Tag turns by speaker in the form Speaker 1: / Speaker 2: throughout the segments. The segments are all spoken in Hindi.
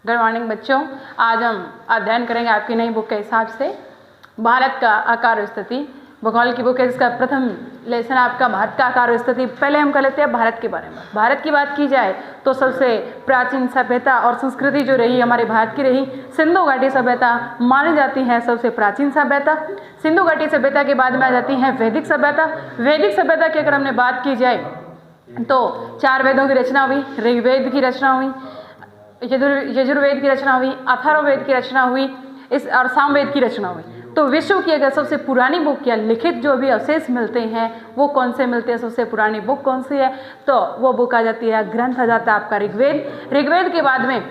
Speaker 1: गुड मॉर्निंग बच्चों। आज हम अध्ययन करेंगे आपकी नई बुक के हिसाब से भारत का आकार और स्थिति। भूगोल की बुक है, इसका प्रथम लेसन आपका भारत का आकार और स्थिति। पहले हम कर लेते हैं भारत के बारे में। भारत की बात की जाए तो सबसे प्राचीन सभ्यता और संस्कृति जो रही हमारे भारत की रही सिंधु घाटी सभ्यता मानी जाती है सबसे प्राचीन सभ्यता। सिंधु घाटी सभ्यता के बाद में आ जाती है वैदिक सभ्यता। वैदिक सभ्यता की अगर हमने बात की जाए तो 4 वेदों की रचना हुई, ऋग्वेद की रचना हुई, यजुर्वेद की रचना हुई, अथर्ववेद की रचना हुई, इस और सामवेद की रचना हुई। तो विश्व की अगर सबसे पुरानी बुक या लिखित जो भी अवशेष मिलते हैं वो कौन से मिलते हैं, सबसे पुरानी बुक कौन सी है, तो वो बुक आ जाती है, ग्रंथ आ जाता है आपका ऋग्वेद। ऋग्वेद के बाद में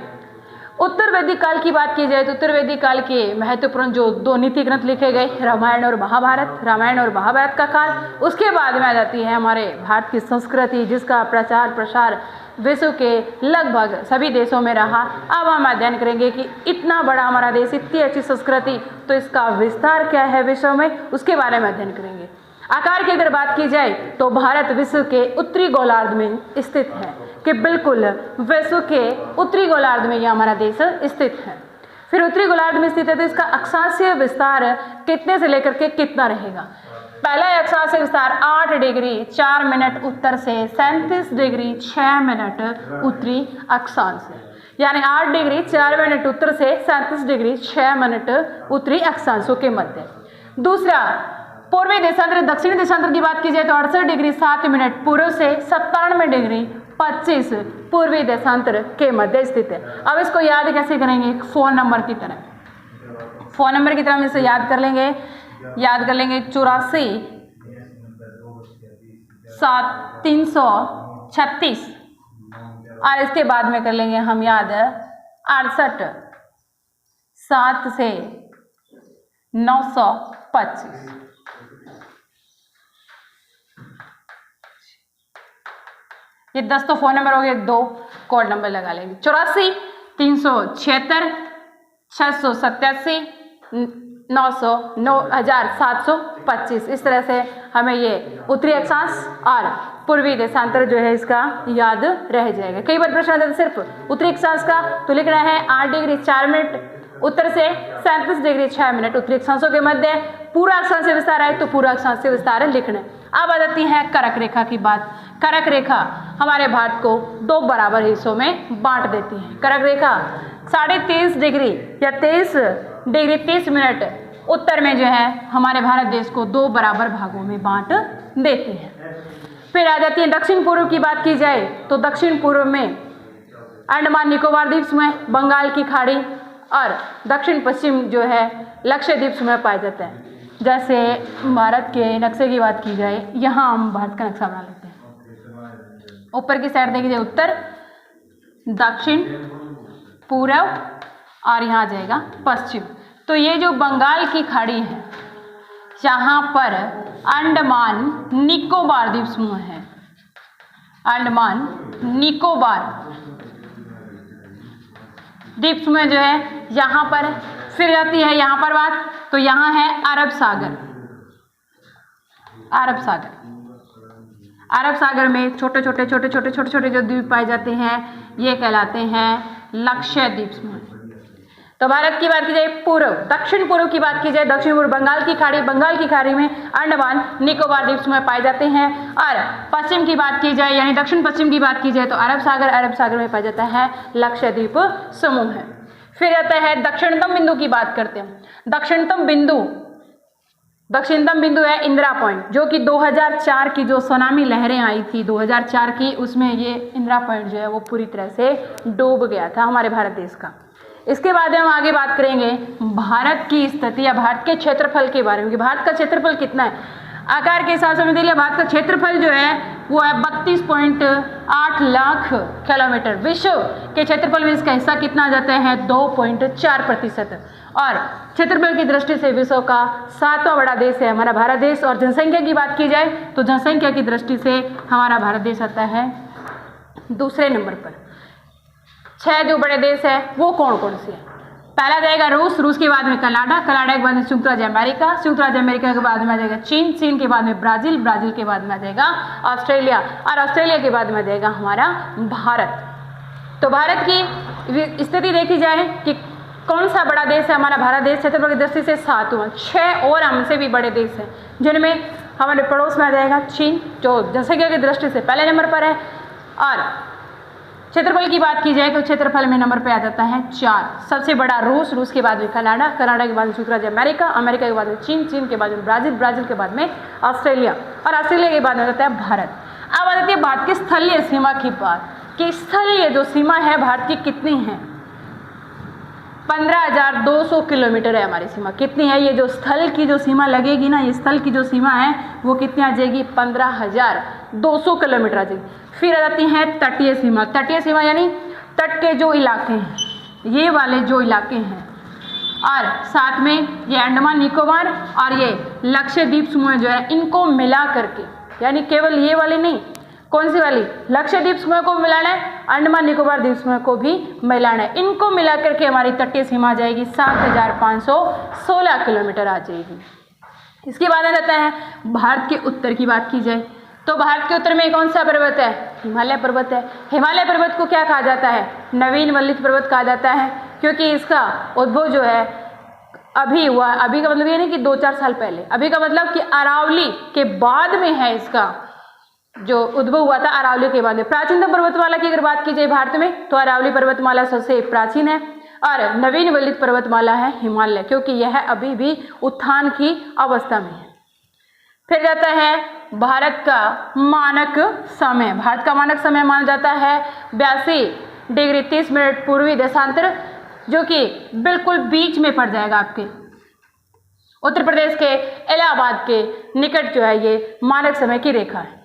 Speaker 1: उत्तर वैदिक काल की बात की जाए तो उत्तर वैदिक काल के महत्वपूर्ण जो 2 नीति ग्रंथ लिखे गए, रामायण और महाभारत। रामायण और महाभारत का काल, उसके बाद में आ जाती है हमारे भारत की संस्कृति जिसका प्रचार प्रसार विश्व के लगभग सभी देशों में रहा। अब हम अध्ययन करेंगे कि इतना बड़ा हमारा देश, इतनी अच्छी संस्कृति, तो इसका विस्तार क्या है विश्व में, उसके बारे में अध्ययन करेंगे। आकार की अगर बात की जाए तो भारत विश्व के उत्तरी गोलार्ध में स्थित है, कि बिल्कुल विश्व के उत्तरी गोलार्ध में यह हमारा देश स्थित है। फिर उत्तरी गोलार्ध में स्थित है तो इसका अक्षांशीय विस्तार कितने से लेकर के कितना रहेगा। पहला अक्षांशीय विस्तार 8 डिग्री 4 मिनट उत्तर से 37 डिग्री 6 मिनट उत्तरी अक्षांश, यानी 8 डिग्री 4 मिनट उत्तर से 37 डिग्री 6 मिनट उत्तरी अक्षांशों के मध्य। दूसरा पूर्वी देशांतर दक्षिणी देशांतर की बात की जाए तो 68 डिग्री 7 मिनट पूर्व से 97 डिग्री 25 पूर्वी देशांतर के मध्य स्थित है। अब इसको याद कैसे करेंगे, एक फ़ोन नंबर की तरह। फ़ोन नंबर की तरह हम इसे याद कर लेंगे 84 7 336, और इसके बाद में कर लेंगे हम याद 68 7 से 925। ये 10 तो फोन नंबर हो गए, 2 कोड नंबर लगा लेंगे 84 376 687 900 9725। इस तरह से हमें ये उत्तरी अक्षांश और पूर्वी देशांतर जो है इसका याद रह जाएगा। कई बार प्रश्न आता है सिर्फ उत्तरी अक्षांश का, तो लिखना है 8 डिग्री 4 मिनट उत्तर से 37 डिग्री 6 मिनट उत्तरी अक्षांशों के मध्य। पूरा अक्षांशीय विस्तार है तो पूरा अक्षांशीय विस्तार लिखना है। अब आ जाती है करक रेखा की बात। करक रेखा हमारे भारत को 2 बराबर हिस्सों में बांट देती है। करक रेखा 23.5 डिग्री या 23 डिग्री 30 मिनट उत्तर में जो है हमारे भारत देश को 2 बराबर भागों में बांट देती है। फिर आ जाती है दक्षिण पूर्व की बात की जाए तो दक्षिण पूर्व में अंडमान निकोबार द्वीप समूह, बंगाल की खाड़ी और दक्षिण पश्चिम जो है लक्षद्वीप समूह पाए जाते हैं। जैसे भारत के नक्शे की बात की जाए, यहाँ हम भारत का नक्शा बना लेते हैं। ऊपर की साइड देखिए उत्तर, दक्षिण, पूर्व और यहाँ आ जाएगा पश्चिम। तो ये जो बंगाल की खाड़ी है यहाँ पर अंडमान निकोबार द्वीप समूह है, अंडमान निकोबार द्वीप समूह जो है यहाँ पर। फिर जाती है यहाँ पर बात, तो यहाँ है अरब सागर। अरब सागर, अरब सागर में छोटे छोटे जो द्वीप पाए जाते हैं ये कहलाते हैं लक्षद्वीप समूह। तो भारत की बात की जाए पूर्व, दक्षिण पूर्व की बात की जाए, दक्षिण पूर्व बंगाल की खाड़ी, बंगाल की खाड़ी में अंडमान निकोबार द्वीप समूह पाए जाते हैं। और पश्चिम की बात की जाए यानी दक्षिण पश्चिम की बात की जाए तो अरब सागर में पाया जाता है लक्षद्वीप समूह है। फिर आता है दक्षिणतम बिंदु की बात करते हैं। दक्षिणतम बिंदु है इंदिरा पॉइंट, जो कि 2004 की जो सुनामी लहरें आई थी 2004 की, उसमें ये इंदिरा पॉइंट जो है वो पूरी तरह से डूब गया था हमारे भारत देश का। इसके बाद हम आगे बात करेंगे भारत की स्थिति या भारत के क्षेत्रफल के बारे में कि भारत का क्षेत्रफल कितना है। आकार के हिसाब से देख लिया, भारत का क्षेत्रफल जो है वो है 32.8 लाख किलोमीटर। विश्व के क्षेत्रफल में इसका हिस्सा कितना आ जाता है 2.4%। और क्षेत्रफल की दृष्टि से विश्व का 7वां बड़ा देश है हमारा भारत देश। और जनसंख्या की बात की जाए तो जनसंख्या की दृष्टि से हमारा भारत देश आता है दूसरे नंबर पर। 6 जो बड़े देश है वो कौन कौन से हैं। पहला जाएगा रूस के बाद में कनाडा के बाद में संयुक्त राज्य अमेरिका के बाद में आ जाएगा चीन के बाद में ब्राजील के बाद में आ जाएगा ऑस्ट्रेलिया और ऑस्ट्रेलिया के बाद में आ जाएगा हमारा भारत। तो भारत की स्थिति देखी जाए कि कौन सा बड़ा देश है हमारा भारत देश, क्षेत्रफल की दृष्टि से 7वां। 6 और हमसे भी बड़े देश हैं जिनमें हमारे पड़ोस में आ जाएगा चीन, जो जनसंख्या की दृष्टि से पहले नंबर पर है। और क्षेत्रफल की बात की जाए तो क्षेत्रफल में नंबर पे आ जाता है 4। सबसे बड़ा रूस, रूस के बाद में कनाडा, कनाडा के बाद में शुक्राचार्य अमेरिका, अमेरिका के बाद में चीन, चीन के बाद में ब्राज़ील, ब्राज़ील के बाद में ऑस्ट्रेलिया और ऑस्ट्रेलिया के बाद में जाता है भारत। अब आ जाती है भारत की स्थलीय सीमा की बात कि स्थलीय जो सीमा है भारत की कितनी है। 15,200 किलोमीटर है हमारी सीमा। कितनी है? ये जो स्थल की जो सीमा लगेगी ना, ये स्थल की जो सीमा है वो कितनी आ जाएगी? 15,200 किलोमीटर आ जाएगी। फिर आ जाती है तटीय सीमा। तटीय सीमा यानी तट के जो इलाके हैं, ये वाले जो इलाके हैं, और साथ में ये अंडमान निकोबार और ये लक्षद्वीप समूह जो है, इनको मिला करके, यानी केवल ये वाली नहीं, कौन सी वाली? लक्षद्वीप समूह को मिलाना है, अंडमान निकोबार द्वीप समूह को भी मिलाना है। इनको मिला करके हमारी तटीय सीमा आ जाएगी 7,516 किलोमीटर आ जाएगी। इसके बाद आ जाता है भारत के उत्तर की बात की जाए तो भारत के उत्तर में कौन सा पर्वत है? हिमालय पर्वत है। हिमालय पर्वत को क्या कहा जाता है? नवीन वल्लित पर्वत कहा जाता है, क्योंकि इसका उद्भव जो है अभी हुआ। अभी का मतलब ये नहीं कि 2-4 साल पहले, अभी का मतलब कि अरावली के बाद में है। इसका जो उद्भव हुआ था अरावली के बाद में। प्राचीनतम पर्वतमाला की अगर बात की जाए भारत में तो अरावली पर्वतमाला सबसे प्राचीन है, और नवीन वल्लित पर्वतमाला है हिमालय, क्योंकि यह अभी भी उत्थान की अवस्था में है। फिर जाता है भारत का मानक समय। भारत का मानक समय माना जाता है 82 डिग्री 30 मिनट पूर्वी देशांतर, जो कि बिल्कुल बीच में पड़ जाएगा आपके उत्तर प्रदेश के इलाहाबाद के निकट जो है ये मानक समय की रेखा है।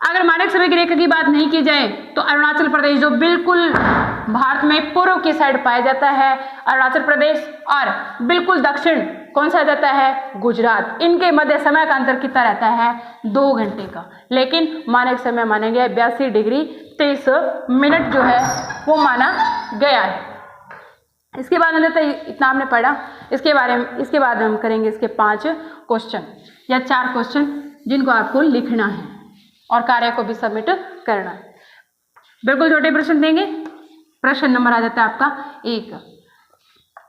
Speaker 1: अगर मानक समय की रेखा की बात नहीं की जाए तो अरुणाचल प्रदेश जो बिल्कुल भारत में पूर्व की साइड पाया जाता है, अरुणाचल प्रदेश, और बिल्कुल दक्षिण कौन सा जाता है? गुजरात। इनके मध्य समय का अंतर कितना रहता है? 2 घंटे का। लेकिन मानक समय माना गया 82 डिग्री 30 मिनट जो है वो माना गया है। इसके बाद में इतना हमने पढ़ा। इसके बाद हम करेंगे इसके 5 क्वेश्चन या 4 क्वेश्चन, जिनको आपको लिखना है और कार्य को भी सबमिट करना है। बिल्कुल छोटे प्रश्न देंगे। प्रश्न नंबर आ जाता है आपका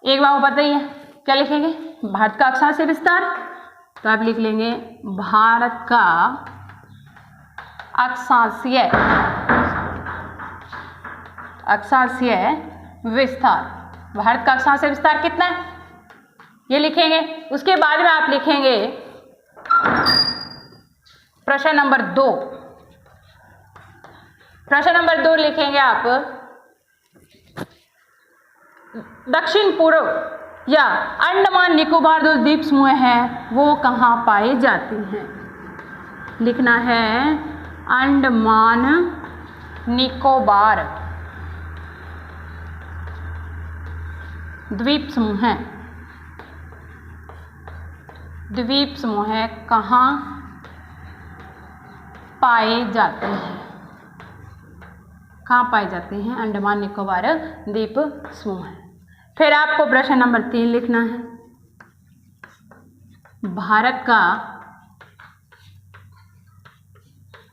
Speaker 1: 1 बाबू बताइए क्या लिखेंगे? भारत का अक्षांशीय विस्तार, तो आप लिख लेंगे भारत का अक्षांशीय विस्तार। भारत का अक्षांशीय विस्तार कितना है ये लिखेंगे। उसके बाद में आप लिखेंगे प्रश्न नंबर 2। प्रश्न नंबर 2 लिखेंगे आप दक्षिण पूर्व या अंडमान निकोबार जो द्वीप समूह हैं वो कहाँ पाए जाते हैं? लिखना है अंडमान निकोबार द्वीप समूह है। द्वीप समूह है कहाँ पाए जाते हैं? कहाँ पाए जाते हैं? अंडमान निकोबार द्वीप समूह है। फिर आपको प्रश्न नंबर 3 लिखना है भारत का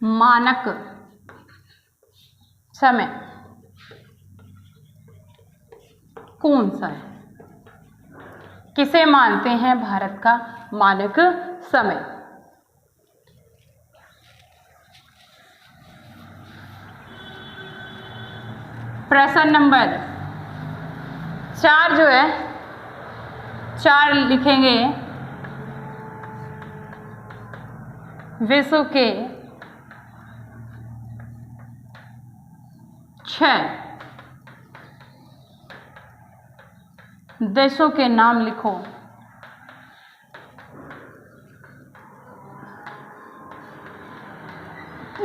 Speaker 1: मानक समय कौन सा है? किसे मानते हैं भारत का मानक समय? प्रश्न नंबर 4 जो है 4 लिखेंगे विश्व के 6 देशों के नाम लिखो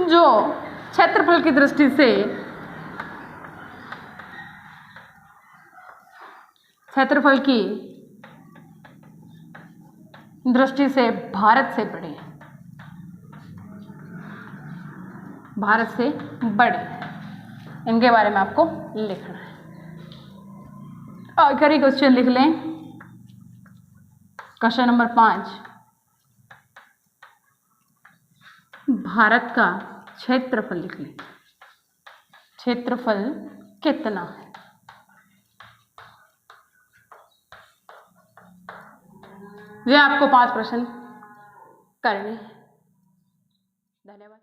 Speaker 1: जो क्षेत्रफल की दृष्टि से भारत से बड़े हैं। भारत से बड़े हैं, इनके बारे में आपको लिखना है। आखिरी क्वेश्चन लिख लें, क्वेश्चन नंबर 5। भारत का क्षेत्रफल लिख लें। क्षेत्रफल कितना है? वे आपको 5 प्रश्न करने हैं। धन्यवाद।